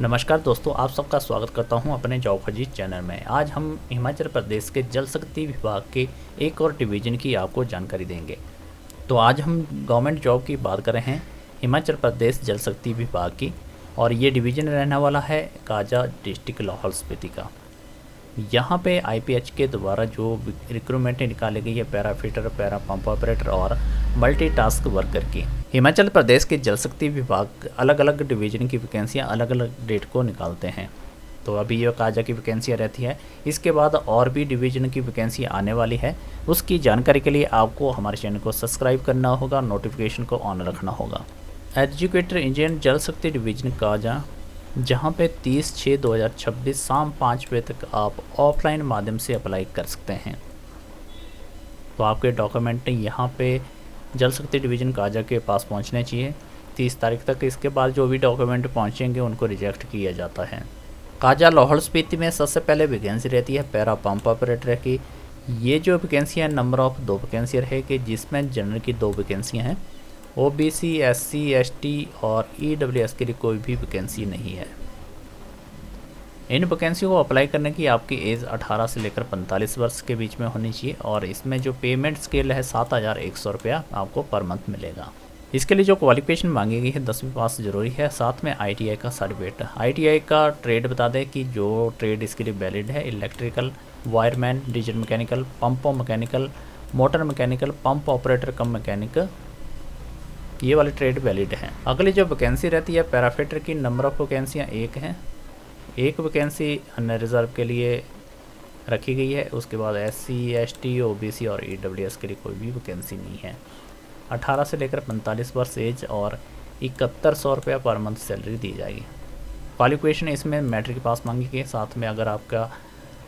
नमस्कार दोस्तों, आप सबका स्वागत करता हूं अपने जॉब खजीज चैनल में। आज हम हिमाचल प्रदेश के जल शक्ति विभाग के एक और डिवीज़न की आपको जानकारी देंगे। तो आज हम गवर्नमेंट जॉब की बात कर रहे हैं हिमाचल प्रदेश जल शक्ति विभाग की, और ये डिवीज़न रहने वाला है काजा डिस्ट्रिक्ट लाहौल स्पीति का। यहाँ पे आईपीएच के द्वारा जो रिक्रूटमेंट निकाली गई है para fitter, para pump operator और मल्टीटास्क वर्कर की। हिमाचल प्रदेश के जल शक्ति विभाग अलग अलग डिवीज़न की वैकेंसियाँ अलग अलग डेट को निकालते हैं। तो अभी ये काजा की वैकेंसियाँ रहती है, इसके बाद और भी डिवीज़न की वैकेंसियाँ आने वाली है। उसकी जानकारी के लिए आपको हमारे चैनल को सब्सक्राइब करना होगा, नोटिफिकेशन को ऑन रखना होगा। एजुकेटर इंजीनियर जल शक्ति डिवीज़न काजा, जहाँ पे 30/6/2026 शाम 5 बजे तक आप ऑफलाइन माध्यम से अप्लाई कर सकते हैं। तो आपके डॉक्यूमेंट यहाँ पे जल शक्ति डिवीज़न काजा के पास पहुँचने चाहिए 30 तारीख तक। इसके बाद जो भी डॉक्यूमेंट पहुँचेंगे उनको रिजेक्ट किया जाता है। काजा लाहौल स्पीति में सबसे पहले वैकेंसी रहती है पैरा पंप ऑपरेटर की। ये जो वैकेंसी है नंबर ऑफ 2 वैकेंसी रहेगी, जिसमें जनरल की 2 वैकेंसियाँ हैं। ओबीसी, एससी, एसटी और ईडब्ल्यूएस के लिए कोई भी वैकेंसी नहीं है। इन वैकेंसियों को अप्लाई करने की आपकी एज 18 से लेकर 45 वर्ष के बीच में होनी चाहिए, और इसमें जो पेमेंट स्केल है 7,100 रुपया आपको पर मंथ मिलेगा। इसके लिए जो क्वालिफिकेशन मांगी गई है 10वीं पास जरूरी है, साथ में आईटीआई का सर्टिफिकेट। आईटीआई का ट्रेड बता दें कि जो ट्रेड इसके लिए वैलिड है electrical, wireman, diesel mechanical, pump mechanical, motor mechanical, pump operator कम मैकेनिक, ये वाले ट्रेड वैलिड हैं। अगली जो वैकेंसी रहती है पैराफिटर की, नंबर ऑफ वैकेंसियाँ 1 हैं। 1 वैकेंसी अन्य रिजर्व के लिए रखी गई है। उसके बाद एससी, एसटी, ओबीसी और ईडब्ल्यूएस के लिए कोई भी वैकेंसी नहीं है। 18 से लेकर 45 वर्ष एज और 7100 रुपया पर मंथ सैलरी दी जाएगी। क्वालिफिकेशन इसमें मैट्रिक पास मांगी गई है, साथ में अगर आपका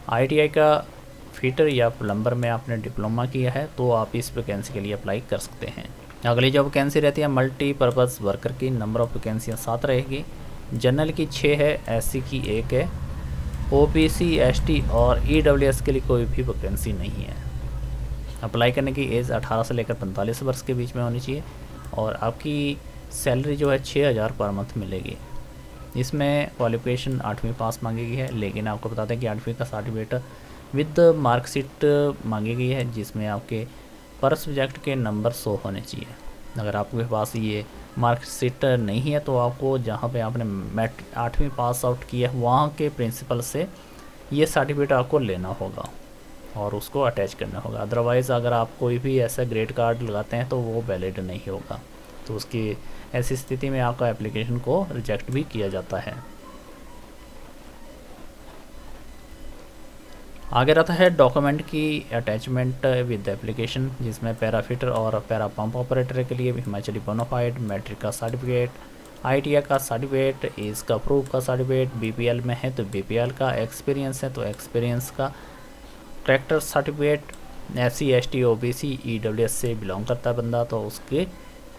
आईटीआई का फिटर या प्लम्बर में आपने डिप्लोमा किया है तो आप इस वैकेंसी के लिए अप्लाई कर सकते हैं। अगली जो वैकेंसी रहती है मल्टीपर्पज़ वर्कर की, नंबर ऑफ वैकेंसियाँ 7 रहेगी। जनरल की 6 है, एससी की 1 है, ओबीसी, एसटी और ईडब्ल्यूएस के लिए कोई भी वैकेंसी नहीं है। अप्लाई करने की एज 18 से लेकर 45 वर्ष के बीच में होनी चाहिए, और आपकी सैलरी जो है 6,000 पर मंथ मिलेगी। इसमें क्वालिफिकेशन 8वीं पास मांगी गई है, लेकिन आपको बता दें कि 8वीं का सर्टिफिकेट विद मार्कशीट मांगी गई है, जिसमें आपके पर सब्जेक्ट के नंबर 100 होने चाहिए। अगर आपके पास ये मार्कशीट नहीं है तो आपको जहाँ पे आपने 8वीं पास आउट किया है वहाँ के प्रिंसिपल से ये सर्टिफिकेट आपको लेना होगा और उसको अटैच करना होगा। अदरवाइज़ अगर आप कोई भी ऐसा ग्रेड कार्ड लगाते हैं तो वो वैलिड नहीं होगा, तो उसकी ऐसी स्थिति में आपका एप्लीकेशन को रिजेक्ट भी किया जाता है। आगे रहता है डॉक्यूमेंट की अटैचमेंट विद एप्लीकेशन, जिसमें पैराफिटर और पैरा पंप ऑपरेटर के लिए हिमाचली बोनाफाइड, मैट्रिक का सर्टिफिकेट, आईटीआई का सर्टिफिकेट, एज का प्रूफ का सर्टिफिकेट, बीपीएल में है तो बीपीएल का, एक्सपीरियंस है तो एक्सपीरियंस का, tractor certificate, SC, ST, OBC, EWS से बिलोंग करता है बंदा तो उसके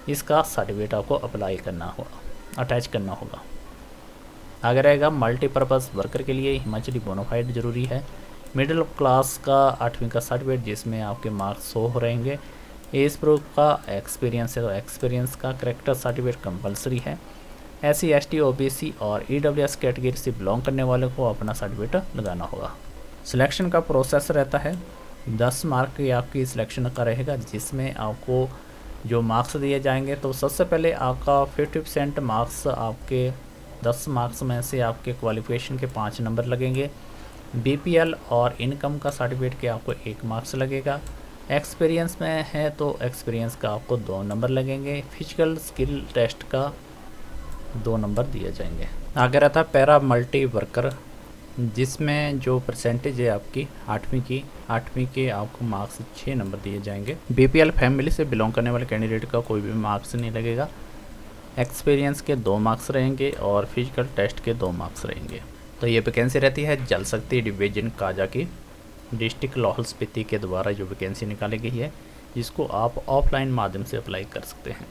इसका सर्टिफिकेट आपको अप्लाई करना होगा, अटैच करना होगा। आगे रहेगा मल्टीपर्पज़ वर्कर के लिए हिमाचली बोनाफाइड ज़रूरी है। मिडिल क्लास का 8वीं का सर्टिफिकेट जिसमें आपके मार्क्स 100 रहेंगे। एज प्रूफ का, एक्सपीरियंस है तो एक्सपीरियंस का, करेक्टर सर्टिफिकेट कंपलसरी है। एससी, एसटी, ओबीसी और ईडब्ल्यूएस कैटेगरी से बिलोंग करने वाले को अपना सर्टिफिकेट लगाना होगा। सिलेक्शन का प्रोसेस रहता है 10 मार्क की आपकी सिलेक्शन का रहेगा, जिसमें आपको जो मार्क्स दिए जाएंगे तो सबसे पहले आपका 50% मार्क्स आपके 10 मार्क्स में से आपके क्वालिफिकेशन के 5 नंबर लगेंगे। बीपीएल और इनकम का सर्टिफिकेट के आपको 1 मार्क्स लगेगा। एक्सपीरियंस में है तो एक्सपीरियंस का आपको 2 नंबर लगेंगे। फिजिकल स्किल टेस्ट का 2 नंबर दिए जाएंगे। आगे रहता है पैरा मल्टी वर्कर, जिसमें जो परसेंटेज है आपकी 8वीं के आपको मार्क्स 6 नंबर दिए जाएंगे। बीपीएल फैमिली से बिलोंग करने वाले कैंडिडेट का कोई भी मार्क्स नहीं लगेगा। एक्सपीरियंस के 2 मार्क्स रहेंगे और फिजिकल टेस्ट के 2 मार्क्स रहेंगे। तो ये वैकेंसी रहती है जल शक्ति डिवीजन काजा की डिस्ट्रिक्ट लाहौल स्पीति के द्वारा जो वैकेंसी निकाली गई है, जिसको आप ऑफलाइन माध्यम से अप्लाई कर सकते हैं।